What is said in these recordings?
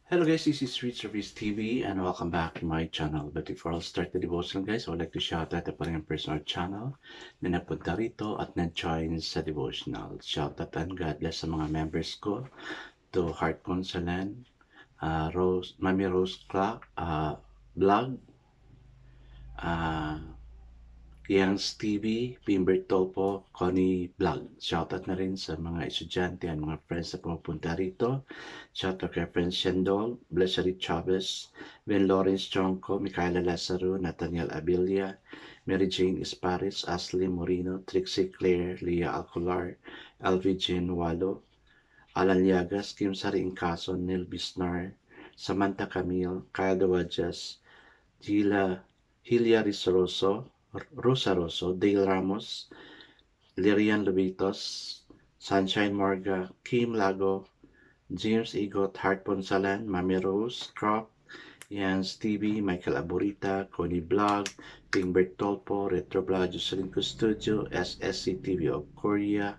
Hello guys, this is Street Service TV and welcome back to my channel. But before I start the devotion guys, I would like to shout out the parang personal channel na napunta rito at nag-join sa devotional. Shout out and God bless sa mga members ko, to Heart Consolan, Mami Rose Clark, Vlog, uh, Yang TV, Pimber Topo, Connie Vlog. Shoutout na rin sa mga estudyante at mga friends na pumupunta rito. Shoutout kay Friends Shendol, Blessary Chavez, Ben Lawrence Chonko, Micaela Lazaro, Nathaniel Abilia, Mary Jane Esparis, Ashley Moreno, Trixie Claire, Leah Alcolar, Alvin Jean Walo, Alan Liagas, Kim Sari Incason, Neil Bisnar, Samantha Camille, Kyle Dawajas, Hilia Risoroso, Rosa Rosso, Dale Ramos, Lirian Lubitos, Sunshine Morga, Kim Lago, James Igot, Hart Ponsalan, Mami Rose, Crop, Yan Stevie, Michael Aburita, Connie Blog, Pingbert Tolpo, Retro Blog, Jocelyn Studio, SSC TV of Korea,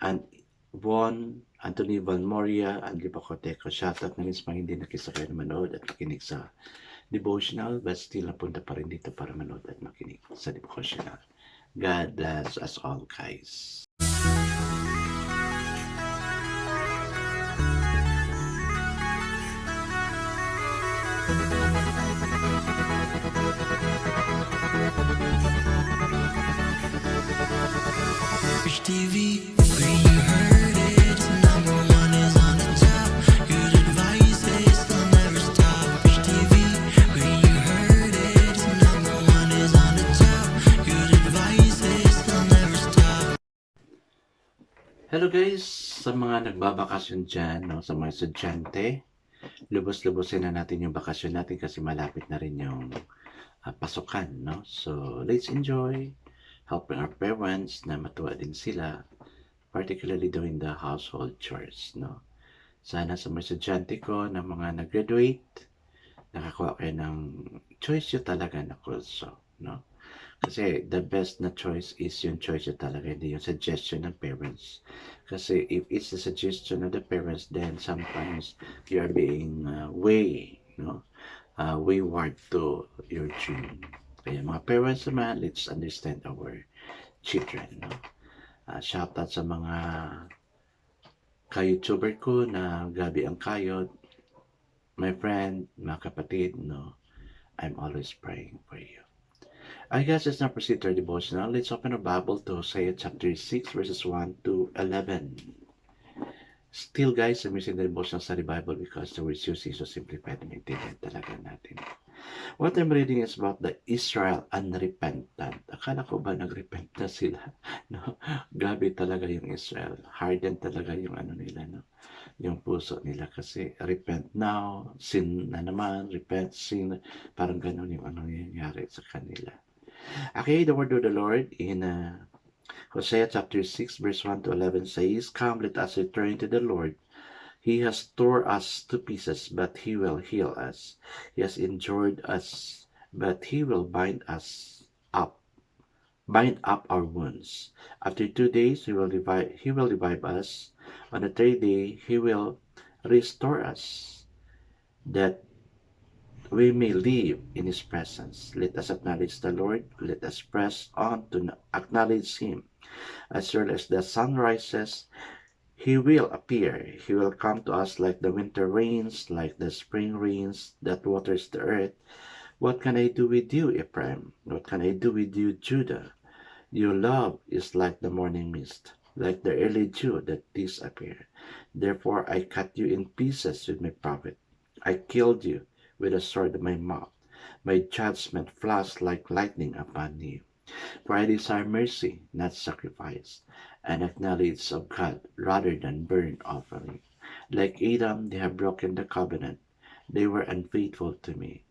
and Von, Anthony Van Moria, Andri Pacoteco. Shoutout na rin sa mga hindi nakisakay na manood at makinig sa devotional, but still napunta pa rin dito para manood at makinig sa devotional. God bless us all, guys. Rich TV, where you heard it, number one is on the top. Good advice is they'll never stop. Rich TV, where you heard it, number one is on the top. Good advice is they'll never stop. Hello guys, sa mga nagbabakasyon dyan, no, sa mga estudyante, lubos-lubosin na natin yung bakasyon natin kasi malapit na rin yung pasukan, no? So, let's enjoy helping our parents na matuwa din sila, particularly doing the household chores, no? Sana sa mga estudyante ko na mga nag-graduate, nakakuha kayo ng choice yun talaga na kurso, no? Kasi the best na choice is yung choice yun talaga, hindi yung suggestion ng parents. Kasi if it's the suggestion of the parents, then sometimes you are being wayward to your dream. Kaya mga parents naman, let's understand our children. No? Shout out sa mga ka-YouTuber ko na gabi ang kayod. My friend, mga kapatid, no, I'm always praying for you. I guess let's now proceed to our devotional. Let's open our Bible to Hosea chapter 6, verses 1 to 11. Still guys, I'm using the devotional study Bible because the words used is so simplified na maintindihan talaga natin. What I'm reading is about the Israel unrepentant. Akala ko ba nagrepent na sila? No? Gabi talaga yung Israel. Hardened talaga yung ano nila, no? Yung puso nila kasi repent now, sin na naman, repent, sin. Parang ganun yung ano nangyayari sa kanila. Okay, the word of the Lord in Hosea chapter 6 verse 1 to 11 says, "Come, let us return to the Lord. He has torn us to pieces, but he will heal us. He has injured us, but he will bind up our wounds. After 2 days he will revive us. On the third day he will restore us, that we may live in his presence. Let us acknowledge the Lord. Let us press on to acknowledge him. As early as the sun rises, he will appear. He will come to us like the winter rains, like the spring rains that waters the earth. What can I do with you, Ephraim? What can I do with you, Judah? Your love is like the morning mist, like the early dew that disappear. Therefore I cut you in pieces with my prophet. I killed you with the sword of my mouth. My judgment flashed like lightning upon you. For I desire mercy, not sacrifice, and acknowledge of God rather than burnt offering. Like Adam, they have broken the covenant. They were unfaithful to me.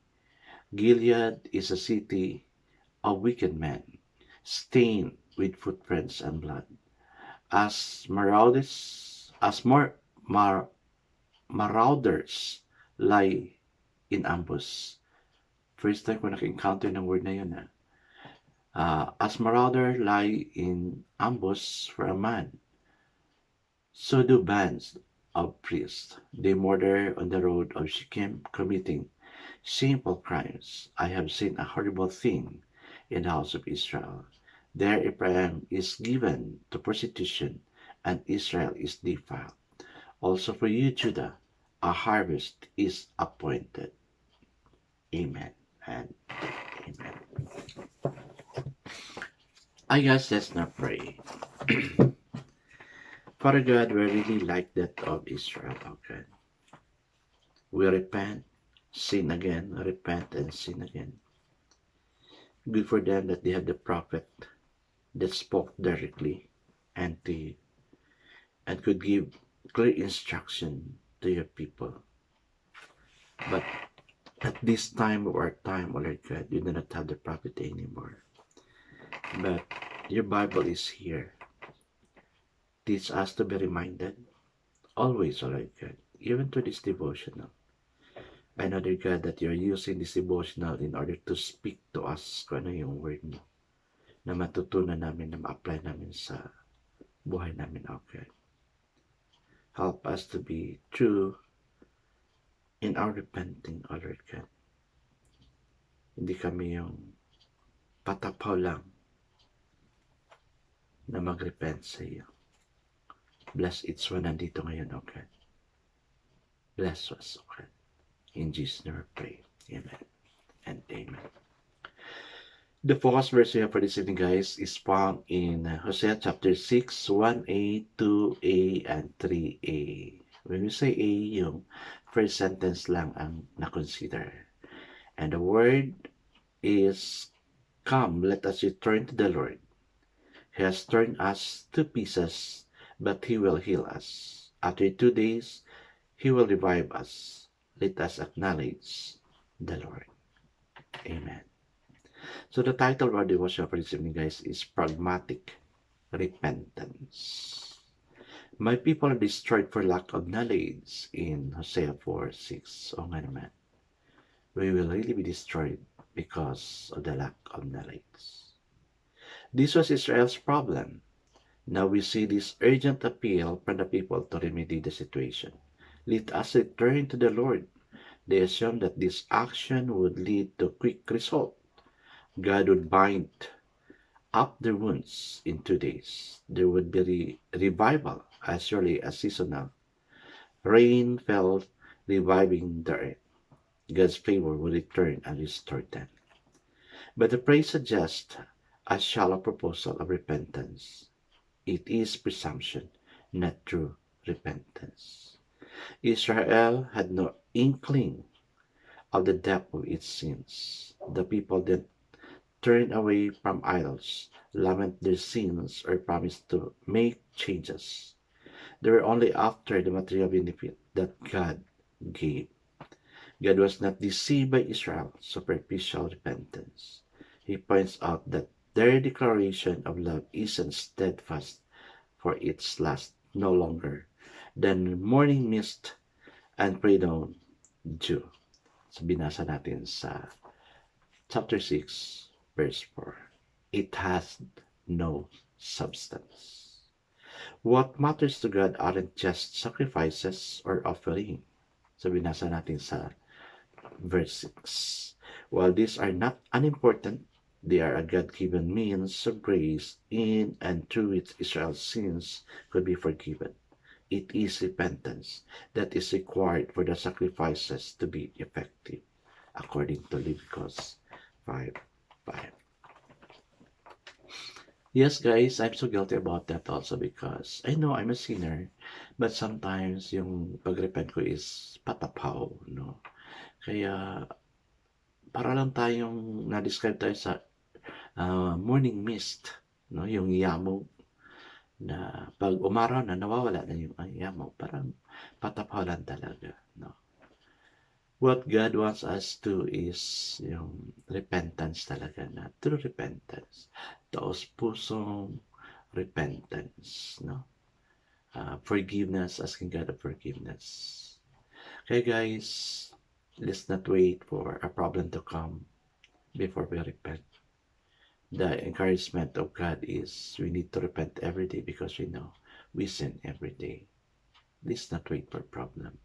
Gilead is a city of wicked men, stained with footprints and blood. As marauders lie in ambush. First time ko naka-encounter ng word na yun. As marauder lie in ambush for a man, so do bands of priests. They murder on the road of Shechem, committing shameful crimes. I have seen a horrible thing in the house of Israel. There Ephraim is given to prostitution, and Israel is defiled. Also for you, Judah, a harvest is appointed. Amen and amen. I guess let's not pray. Father God, we really like that of Israel, oh God. We repent, sin again, repent and sin again. Good for them that they have the prophet that spoke directly and to you, and could give clear instruction to your people. But at this time of our time, O Lord God, you do not have the prophet anymore. But your Bible is here. Teach us to be reminded always, O Lord God, even to this devotional. I know, dear God, that you're using this devotional in order to speak to us kung ano yung word mo na matutunan namin, na ma-apply namin sa buhay namin, O God. Help us to be true in our repenting, O Lord God. Hindi kami yung patapaw lang na mag-repent sa iyo. Bless each one nandito ngayon, O God. Bless us, O God. In Jesus' name we pray. Amen and amen. The focus verse we have for this evening, guys, is found in Hosea chapter 6, 1a, 2a, and 3a. When we say A, yung first sentence lang ang na-consider. And the word is, come, let us return to the Lord. He has torn us to pieces, but He will heal us. After 2 days, He will revive us. Let us acknowledge the Lord. Amen. So the title of our devotion for this evening, guys, is Pragmatic Repentance. My people are destroyed for lack of knowledge in Hosea 4:6. Oh nga naman. We will really be destroyed because of the lack of knowledge. This was Israel's problem. Now we see this urgent appeal from the people to remedy the situation. Let us return to the Lord. They assumed that this action would lead to quick result. God would bind up their wounds in 2 days. There would be revival as surely as seasonal. Rain fell, reviving the earth. God's favor would return and restore them. But the praise suggests a shallow proposal of repentance. It is presumption, not true repentance. Israel had no inkling of the depth of its sins. The people then turned away from idols, lament their sins, or promised to make changes. They were only after the material benefit that God gave. God was not deceived by Israel's superficial repentance. He points out that their declaration of love isn't steadfast, for its last no longer than morning mist and pre-dawn dew. So binasa natin sa chapter 6, verse 4. It has no substance. What matters to God aren't just sacrifices or offering. So binasa natin sa verse 6. While these are not unimportant, they are a God-given means of grace in and through which Israel's sins could be forgiven. It is repentance that is required for the sacrifices to be effective, according to Leviticus 5:5. Yes, guys, I'm so guilty about that also because I know I'm a sinner, but sometimes yung pag-repent ko is patapaw, no? Kaya para lang tayong na-describe tayo sa morning mist, no? Yung yamog na pag umaraw na nawawala na yung yamog, parang patapaw lang talaga, no? What God wants us to is yung repentance talaga, na true repentance. Taos pusong repentance, no? Forgiveness, asking God of forgiveness. Okay, guys, let's not wait for a problem to come before we repent. The encouragement of God is we need to repent every day because we know we sin every day. Let's not wait for problem.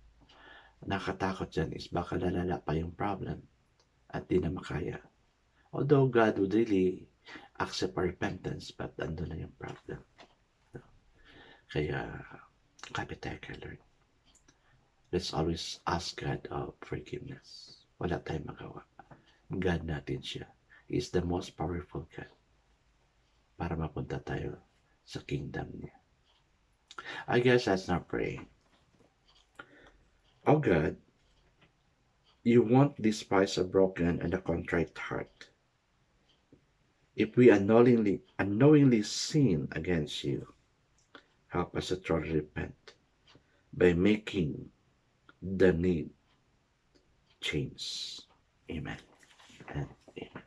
Nakatakot dyan is baka lalala pa yung problem at di na makaya. Although God would really accept our repentance, but ando na yung problem. Kaya, kapit tayo kay Lord. Let's always ask God of forgiveness. Wala tayong magawa. God natin siya. He is the most powerful God para mapunta tayo sa kingdom niya. I guess let's now pray. Oh God, you won't despise a broken and a contrite heart. If we unknowingly sin against you, help us to truly repent by making the need change. Amen and amen.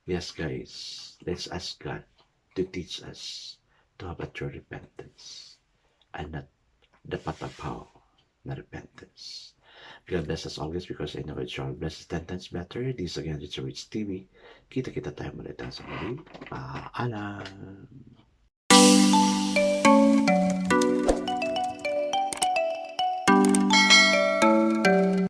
Yes, guys, let's ask God to teach us to have a true repentance and not the patapaw na repentance. God bless us always because I know it's all blessed 10 times better. This again, it's Rich TV. Kita-kita tayo muli sa muli. Paalam.